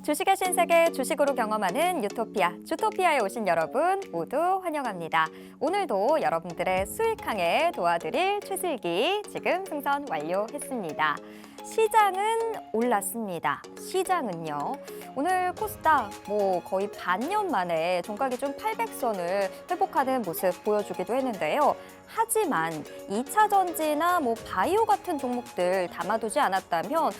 주식의 신세계 주식으로 경험하는 유토피아, 주토피아에 오신 여러분 모두 환영합니다. 오늘도 여러분들의 수익항에 도와드릴 최슬기 지금 승선 완료했습니다. 시장은 올랐습니다. 시장은요. 오늘 코스닥 거의 반년 만에 종가기 준 800선을 회복하는 모습 보여주기도 했는데요. 하지만 2차 전지나 바이오 같은 종목들 담아두지 않았다면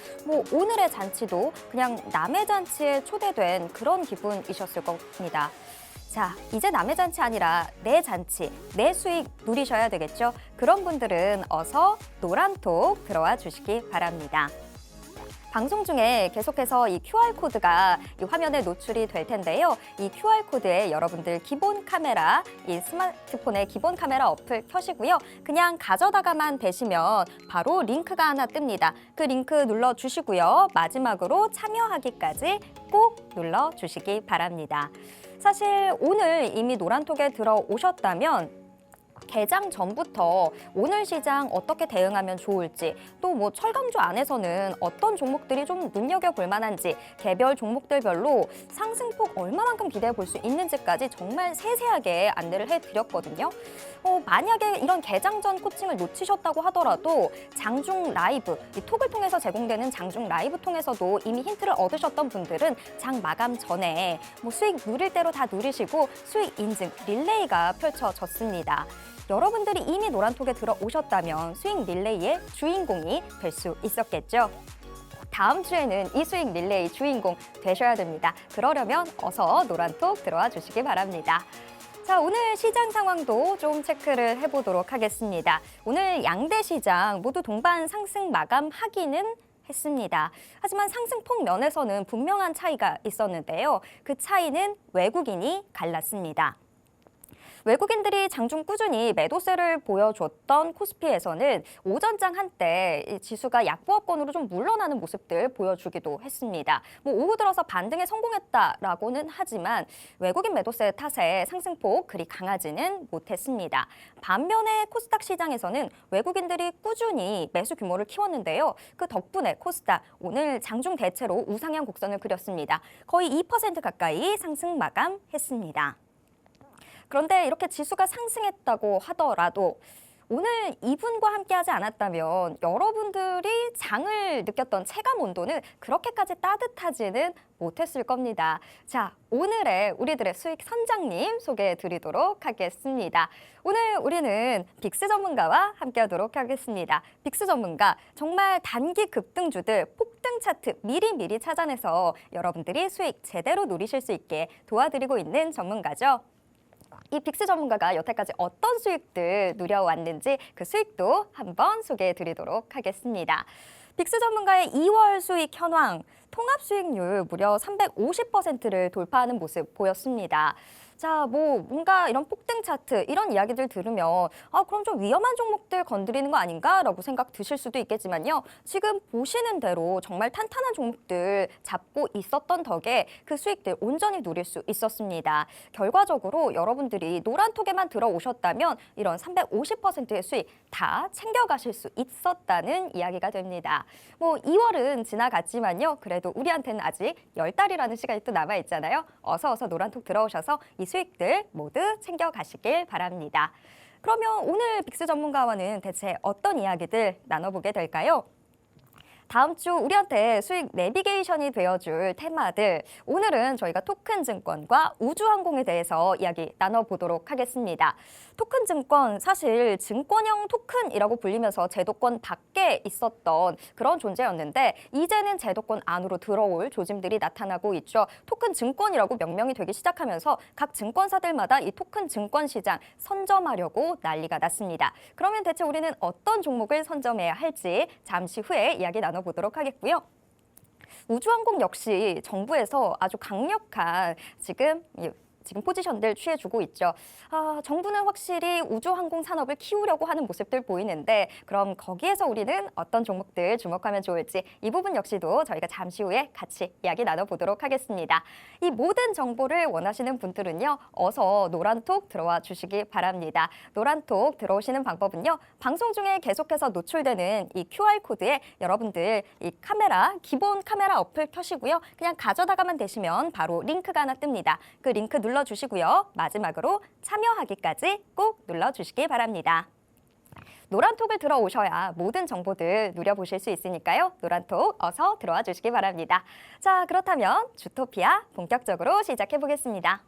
오늘의 잔치도 그냥 남의 잔치에 초대된 그런 기분이셨을 겁니다. 자, 이제 남의 잔치 아니라 내 잔치, 내 수익 누리셔야 되겠죠? 그런 분들은 어서 노란톡 들어와 주시기 바랍니다. 방송 중에 계속해서 이 QR코드가 이 화면에 노출이 될 텐데요. 이 QR코드에 여러분들 기본 카메라, 이 스마트폰의 기본 카메라 어플 켜시고요. 그냥 가져다가만 대시면 바로 링크가 하나 뜹니다. 그 링크 눌러주시고요. 마지막으로 참여하기까지 꼭 눌러주시기 바랍니다. 사실 오늘 이미 노란톡에 들어오셨다면 개장 전부터 오늘 시장 어떻게 대응하면 좋을지, 또 철강주 안에서는 어떤 종목들이 좀 눈여겨볼 만한지, 개별 종목들별로 상승폭 얼마만큼 기대해 볼 수 있는지까지 정말 세세하게 안내를 해드렸거든요. 만약에 이런 개장 전 코칭을 놓치셨다고 하더라도 장중 라이브, 이 톡을 통해서 제공되는 장중 라이브 통해서도 이미 힌트를 얻으셨던 분들은 장 마감 전에 수익 누릴 대로 다 누리시고 수익 인증 릴레이가 펼쳐졌습니다. 여러분들이 이미 노란톡에 들어오셨다면 수익 릴레이의 주인공이 될 수 있었겠죠. 다음 주에는 이 수익 릴레이 주인공 되셔야 됩니다. 그러려면 어서 노란톡 들어와 주시기 바랍니다. 자, 오늘 시장 상황도 좀 체크를 해보도록 하겠습니다. 오늘 양대 시장 모두 동반 상승 마감하기는 했습니다. 하지만 상승폭 면에서는 분명한 차이가 있었는데요. 그 차이는 외국인이 갈랐습니다. 외국인들이 장중 꾸준히 매도세를 보여줬던 코스피에서는 오전장 한때 지수가 약보합권으로 좀 물러나는 모습들 보여주기도 했습니다. 오후 들어서 반등에 성공했다라고는 하지만 외국인 매도세 탓에 상승폭 그리 강하지는 못했습니다. 반면에 코스닥 시장에서는 외국인들이 꾸준히 매수 규모를 키웠는데요. 그 덕분에 코스닥 오늘 장중 대체로 우상향 곡선을 그렸습니다. 거의 2% 가까이 상승 마감했습니다. 그런데 이렇게 지수가 상승했다고 하더라도 오늘 이분과 함께하지 않았다면 여러분들이 장을 느꼈던 체감 온도는 그렇게까지 따뜻하지는 못했을 겁니다. 자, 오늘의 우리들의 수익 선장님 소개해 드리도록 하겠습니다. 오늘 우리는 빅스 전문가와 함께하도록 하겠습니다. 빅스 전문가, 정말 단기 급등주들 폭등 차트 미리미리 찾아내서 여러분들이 수익 제대로 누리실 수 있게 도와드리고 있는 전문가죠. 이 빅스 전문가가 여태까지 어떤 수익들 누려왔는지 그 수익도 한번 소개해 드리도록 하겠습니다. 빅스 전문가의 2월 수익 현황, 통합 수익률 무려 350%를 돌파하는 모습 보였습니다. 자, 뭔가 이런 폭등 차트, 이런 이야기들 들으면 그럼 좀 위험한 종목들 건드리는 거 아닌가라고 생각 드실 수도 있겠지만요. 지금 보시는 대로 정말 탄탄한 종목들 잡고 있었던 덕에 그 수익들 온전히 누릴 수 있었습니다. 결과적으로 여러분들이 노란톡에만 들어오셨다면 이런 350%의 수익 다 챙겨가실 수 있었다는 이야기가 됩니다. 2월은 지나갔지만요. 그래도 우리한테는 아직 10달이라는 시간이 또 남아있잖아요. 어서 노란톡 들어오셔서 이 수익들 모두 챙겨가시길 바랍니다. 그러면 오늘 빅스 전문가와는 대체 어떤 이야기들 나눠보게 될까요? 다음 주 우리한테 수익 내비게이션이 되어줄 테마들, 오늘은 저희가 토큰 증권과 우주항공에 대해서 이야기 나눠보도록 하겠습니다. 토큰 증권, 사실 증권형 토큰이라고 불리면서 제도권 밖에 있었던 그런 존재였는데 이제는 제도권 안으로 들어올 조짐들이 나타나고 있죠. 토큰 증권이라고 명명이 되기 시작하면서 각 증권사들마다 이 토큰 증권 시장 선점하려고 난리가 났습니다. 그러면 대체 우리는 어떤 종목을 선점해야 할지 잠시 후에 이야기 나눠보도록 하겠고요. 우주항공 역시 정부에서 아주 강력한 지금 지금 포지션들 취해주고 있죠. 정부는 확실히 우주항공 산업을 키우려고 하는 모습들 보이는데 그럼 거기에서 우리는 어떤 종목들 주목하면 좋을지 이 부분 역시도 저희가 잠시 후에 같이 이야기 나눠보도록 하겠습니다. 이 모든 정보를 원하시는 분들은요. 어서 노란톡 들어와 주시기 바랍니다. 노란톡 들어오시는 방법은요. 방송 중에 계속해서 노출되는 이 QR코드에 여러분들 이 카메라, 기본 카메라 어플 켜시고요. 그냥 가져다가만 되시면 바로 링크가 하나 뜹니다. 그 링크 눌러주시고요. 마지막으로 참여하기까지 꼭 눌러주시기 바랍니다. 노란톡을 들어오셔야 모든 정보들 누려보실 수 있으니까요. 노란톡 어서 들어와 주시기 바랍니다. 자, 그렇다면 주토피아 본격적으로 시작해 보겠습니다.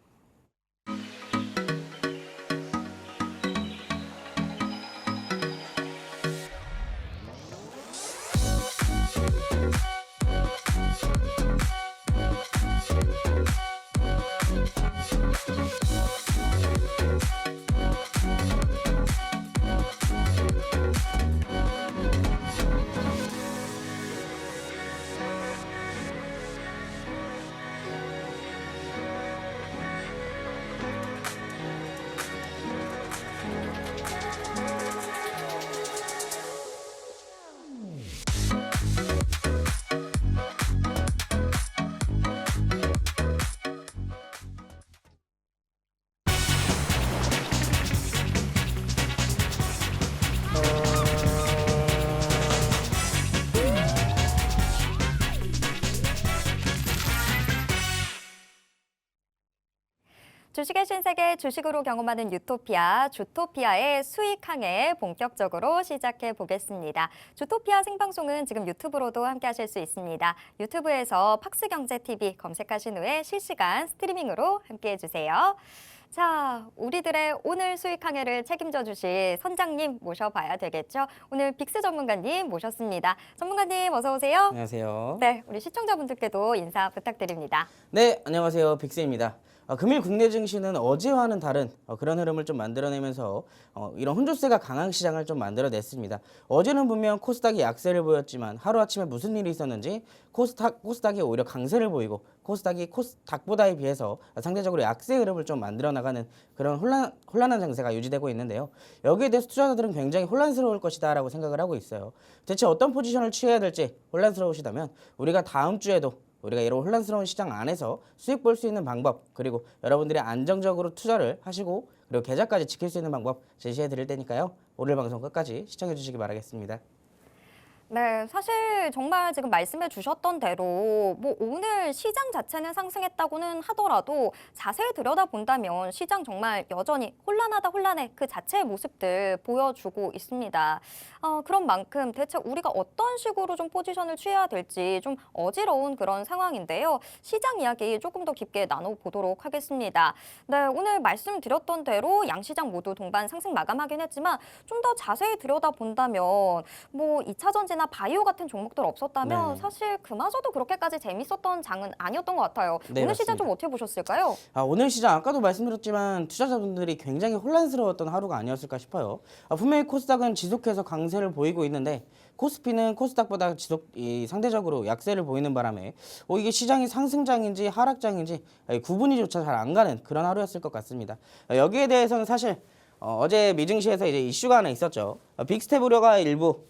주식의 신세계 주식으로 경험하는 유토피아, 주토피아의 수익 항해 본격적으로 시작해 보겠습니다. 주토피아 생방송은 지금 유튜브로도 함께 하실 수 있습니다. 유튜브에서 팍스경제TV 검색하신 후에 실시간 스트리밍으로 함께 해주세요. 자, 우리들의 오늘 수익 항해를 책임져 주실 선장님 모셔봐야 되겠죠. 오늘 빅스 전문가님 모셨습니다. 전문가님 어서 오세요. 안녕하세요. 네, 우리 시청자분들께도 인사 부탁드립니다. 네, 안녕하세요. 빅스입니다. 금일 국내 증시는 어제와는 다른 그런 흐름을 좀 만들어내면서 이런 혼조세가 강한 시장을 좀 만들어냈습니다. 어제는 분명 코스닥이 약세를 보였지만 하루아침에 무슨 일이 있었는지 코스닥이 오히려 강세를 보이고 코스닥이 코스닥보다에 비해서 상대적으로 약세 흐름을 좀 만들어 나가는 그런 혼란한 장세가 유지되고 있는데요. 여기에 대해서 투자자들은 굉장히 혼란스러울 것이다 라고 생각을 하고 있어요. 대체 어떤 포지션을 취해야 될지 혼란스러우시다면 우리가 다음 주에도 우리가 이런 혼란스러운 시장 안에서 수익 볼 수 있는 방법, 그리고 여러분들이 안정적으로 투자를 하시고 그리고 계좌까지 지킬 수 있는 방법 제시해 드릴 테니까요. 오늘 방송 끝까지 시청해 주시기 바라겠습니다. 네, 사실 정말 지금 말씀해 주셨던 대로 뭐 오늘 시장 자체는 상승했다고는 하더라도 자세히 들여다본다면 시장 정말 여전히 혼란하다 혼란해 그 자체의 모습들 보여주고 있습니다. 그런 만큼 대체 우리가 어떤 식으로 좀 포지션을 취해야 될지 좀 어지러운 그런 상황인데요. 시장 이야기 조금 더 깊게 나눠보도록 하겠습니다. 네, 오늘 말씀드렸던 대로 양시장 모두 동반 상승 마감하긴 했지만 좀 더 자세히 들여다본다면 뭐 2차 전지나 바이오 같은 종목들 없었다면 네. 사실 그마저도 그렇게까지 재밌었던 장은 아니었던 것 같아요. 네, 오늘 시장 맞습니다. 좀 어떻게 보셨을까요? 오늘 시장 아까도 말씀드렸지만 투자자분들이 굉장히 혼란스러웠던 하루가 아니었을까 싶어요. 분명히 코스닥은 지속해서 강세를 보이고 있는데 코스피는 코스닥보다 상대적으로 약세를 보이는 바람에 이게 시장이 상승장인지 하락장인지 구분이조차 잘 안 가는 그런 하루였을 것 같습니다. 여기에 대해서는 사실 어제 미증시에서 이제 이슈가 하나 있었죠. 빅스텝 우려가 일부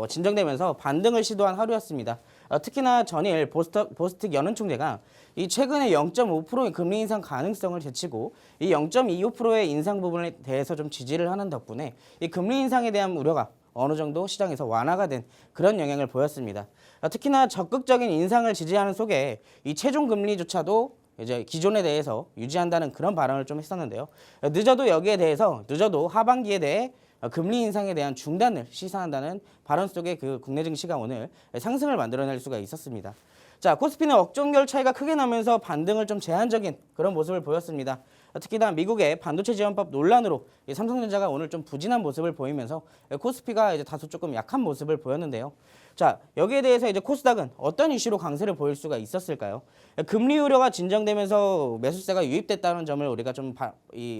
진정되면서 반등을 시도한 하루였습니다. 특히나 전일 보스틱 연은총재가 이 최근에 0.5%의 금리 인상 가능성을 제치고 이 0.25%의 인상 부분에 대해서 좀 지지를 하는 덕분에 이 금리 인상에 대한 우려가 어느 정도 시장에서 완화가 된 그런 영향을 보였습니다. 특히나 적극적인 인상을 지지하는 속에 이 최종 금리조차도 이제 기존에 대해서 유지한다는 그런 발언을 좀 했었는데요. 늦어도 하반기에 대해 금리 인상에 대한 중단을 시사한다는 발언 속에 그 국내 증시가 오늘 상승을 만들어낼 수가 있었습니다. 자, 코스피는 억종별 차이가 크게 나면서 반등을 좀 제한적인 그런 모습을 보였습니다. 특히나 미국의 반도체 지원법 논란으로 삼성전자가 오늘 좀 부진한 모습을 보이면서 코스피가 이제 다소 조금 약한 모습을 보였는데요. 자, 여기에 대해서 이제 코스닥은 어떤 이슈로 강세를 보일 수가 있었을까요? 금리 우려가 진정되면서 매수세가 유입됐다는 점을 우리가 좀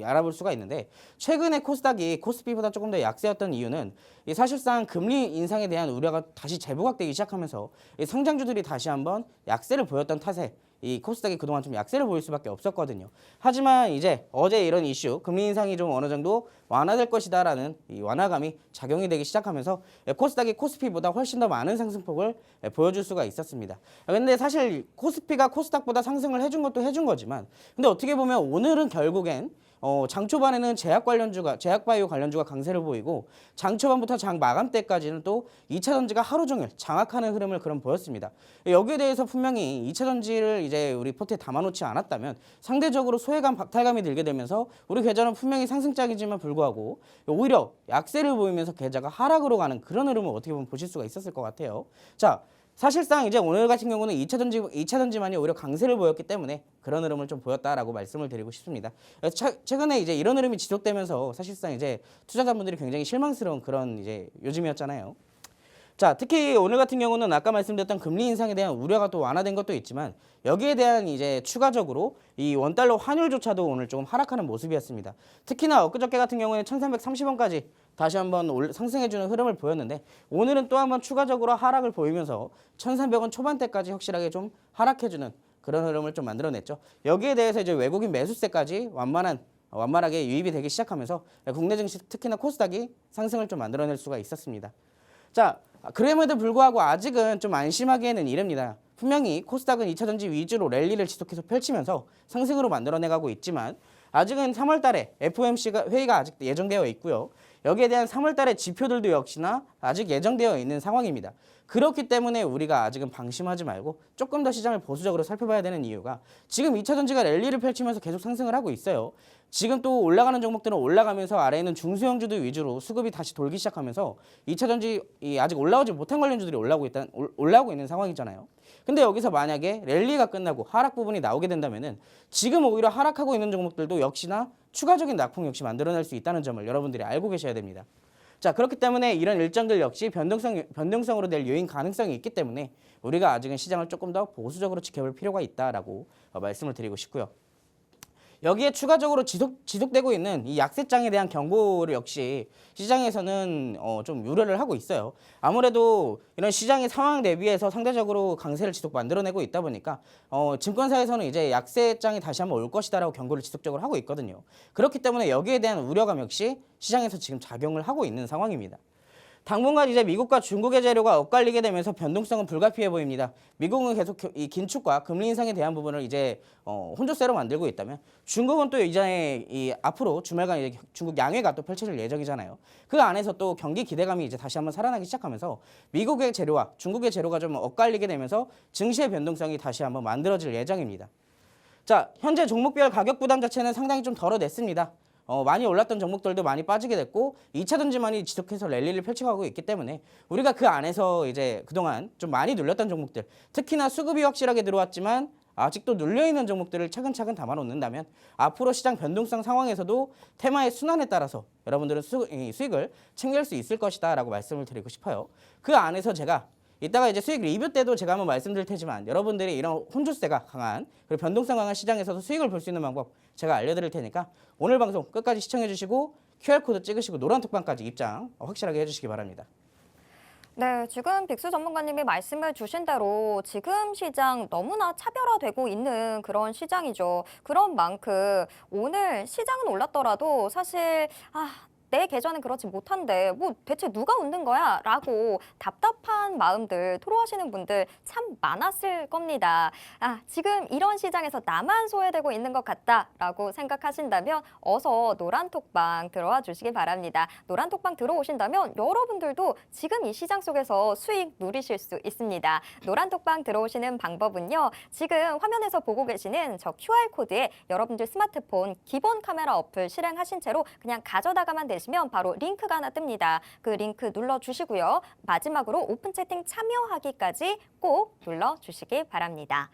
알아볼 수가 있는데, 최근에 코스닥이 코스피보다 조금 더 약세였던 이유는 사실상 금리 인상에 대한 우려가 다시 재부각되기 시작하면서 성장주들이 다시 한번 약세를 보였던 탓에 이 코스닥이 그동안 좀 약세를 보일 수밖에 없었거든요. 하지만 이제 어제 이런 이슈, 금리 인상이 좀 어느 정도 완화될 것이다라는 이 완화감이 작용이 되기 시작하면서 코스닥이 코스피보다 훨씬 더 많은 상승폭을 보여줄 수가 있었습니다. 근데 사실 코스피가 코스닥보다 상승을 해준 것도 해준 거지만, 근데 어떻게 보면 오늘은 결국엔 장 초반에는 제약바이오 관련주가 강세를 보이고 장 초반부터 장 마감 때까지는 또 2차 전지가 하루 종일 장악하는 흐름을 그럼 보였습니다. 여기에 대해서 분명히 2차 전지를 이제 우리 포트에 담아놓지 않았다면 상대적으로 소외감, 박탈감이 들게 되면서 우리 계좌는 분명히 상승장이지만 불구하고 오히려 약세를 보이면서 계좌가 하락으로 가는 그런 흐름을 어떻게 보면 보실 수가 있었을 것 같아요. 자, 사실상 이제 오늘 같은 경우는 2차 전지만이 오히려 강세를 보였기 때문에 그런 흐름을 좀 보였다라고 말씀을 드리고 싶습니다. 최근에 이제 이런 흐름이 지속되면서 사실상 이제 투자자분들이 굉장히 실망스러운 그런 이제 요즘이었잖아요. 자, 특히 오늘 같은 경우는 아까 말씀드렸던 금리 인상에 대한 우려가 또 완화된 것도 있지만 여기에 대한 이제 추가적으로 이 원달러 환율조차도 오늘 조금 하락하는 모습이었습니다. 특히나 엊그저께 같은 경우에는 1330원까지 다시 한번 상승해주는 흐름을 보였는데 오늘은 또 한번 추가적으로 하락을 보이면서 1300원 초반대까지 확실하게 좀 하락해주는 그런 흐름을 좀 만들어냈죠. 여기에 대해서 이제 외국인 매수세까지 완만하게 유입이 되기 시작하면서 국내 증시 특히나 코스닥이 상승을 좀 만들어낼 수가 있었습니다. 자, 그럼에도 불구하고 아직은 좀 안심하기에는 이릅니다. 분명히 코스닥은 2차 전지 위주로 랠리를 지속해서 펼치면서 상승으로 만들어내가고 있지만 아직은 3월 달에 FOMC가 회의가 아직 예정되어 있고요. 여기에 대한 3월 달의 지표들도 역시나 아직 예정되어 있는 상황입니다. 그렇기 때문에 우리가 아직은 방심하지 말고 조금 더 시장을 보수적으로 살펴봐야 되는 이유가 지금 2차 전지가 랠리를 펼치면서 계속 상승을 하고 있어요. 지금 또 올라가는 종목들은 올라가면서 아래에 있는 중소형주들 위주로 수급이 다시 돌기 시작하면서 2차 전지 아직 올라오지 못한 관련주들이 올라오고 있는 상황이잖아요. 근데 여기서 만약에 랠리가 끝나고 하락 부분이 나오게 된다면은 지금 오히려 하락하고 있는 종목들도 역시나 추가적인 낙폭 역시 만들어낼 수 있다는 점을 여러분들이 알고 계셔야 됩니다. 자, 그렇기 때문에 이런 일정들 역시 변동성으로 될 요인 가능성이 있기 때문에 우리가 아직은 시장을 조금 더 보수적으로 지켜볼 필요가 있다라고 말씀을 드리고 싶고요. 여기에 추가적으로 지속되고 있는 이 약세장에 대한 경고를 역시 시장에서는 좀 우려를 하고 있어요. 아무래도 이런 시장의 상황 대비해서 상대적으로 강세를 지속 만들어내고 있다 보니까 증권사에서는 이제 약세장이 다시 한번 올 것이다라고 경고를 지속적으로 하고 있거든요. 그렇기 때문에 여기에 대한 우려감 역시 시장에서 지금 작용을 하고 있는 상황입니다. 당분간 이제 미국과 중국의 재료가 엇갈리게 되면서 변동성은 불가피해 보입니다. 미국은 계속 이 긴축과 금리 인상에 대한 부분을 이제 혼조세로 만들고 있다면 중국은 또 이제 이 앞으로 주말간 이제 중국 양회가 또 펼쳐질 예정이잖아요. 그 안에서 또 경기 기대감이 이제 다시 한번 살아나기 시작하면서 미국의 재료와 중국의 재료가 좀 엇갈리게 되면서 증시의 변동성이 다시 한번 만들어질 예정입니다. 자, 현재 종목별 가격 부담 자체는 상당히 좀 덜어냈습니다. 많이 올랐던 종목들도 많이 빠지게 됐고 2차 전지만이 지속해서 랠리를 펼쳐가고 있기 때문에 우리가 그 안에서 이제 그동안 좀 많이 눌렸던 종목들, 특히나 수급이 확실하게 들어왔지만 아직도 눌려있는 종목들을 차근차근 담아놓는다면 앞으로 시장 변동성 상황에서도 테마의 순환에 따라서 여러분들은 수익을 챙길 수 있을 것이다 라고 말씀을 드리고 싶어요. 그 안에서 제가 이따가 이제 수익 리뷰 때도 제가 한번 말씀드릴 테지만 여러분들이 이런 혼조세가 강한 그리고 변동성 강한 시장에서도 수익을 볼 수 있는 방법 제가 알려드릴 테니까 오늘 방송 끝까지 시청해 주시고 QR코드 찍으시고 노란 톡방까지 입장 확실하게 해주시기 바랍니다. 네, 지금 빅수 전문가님이 말씀을 주신 대로 지금 시장 너무나 차별화되고 있는 그런 시장이죠. 그런 만큼 오늘 시장은 올랐더라도 사실 내 계좌는 그렇지 못한데 뭐 대체 누가 웃는 거야? 라고 답답한 마음들 토로하시는 분들 참 많았을 겁니다. 지금 이런 시장에서 나만 소외되고 있는 것 같다라고 생각하신다면 어서 노란톡방 들어와 주시기 바랍니다. 노란톡방 들어오신다면 여러분들도 지금 이 시장 속에서 수익 누리실 수 있습니다. 노란톡방 들어오시는 방법은요. 지금 화면에서 보고 계시는 저 QR코드에 여러분들 스마트폰 기본 카메라 어플 실행하신 채로 그냥 가져다가만 되시면 바로 링크가 하나 뜹니다. 그 링크 눌러주시고요. 마지막으로 오픈 채팅 참여하기까지 꼭 눌러주시기 바랍니다.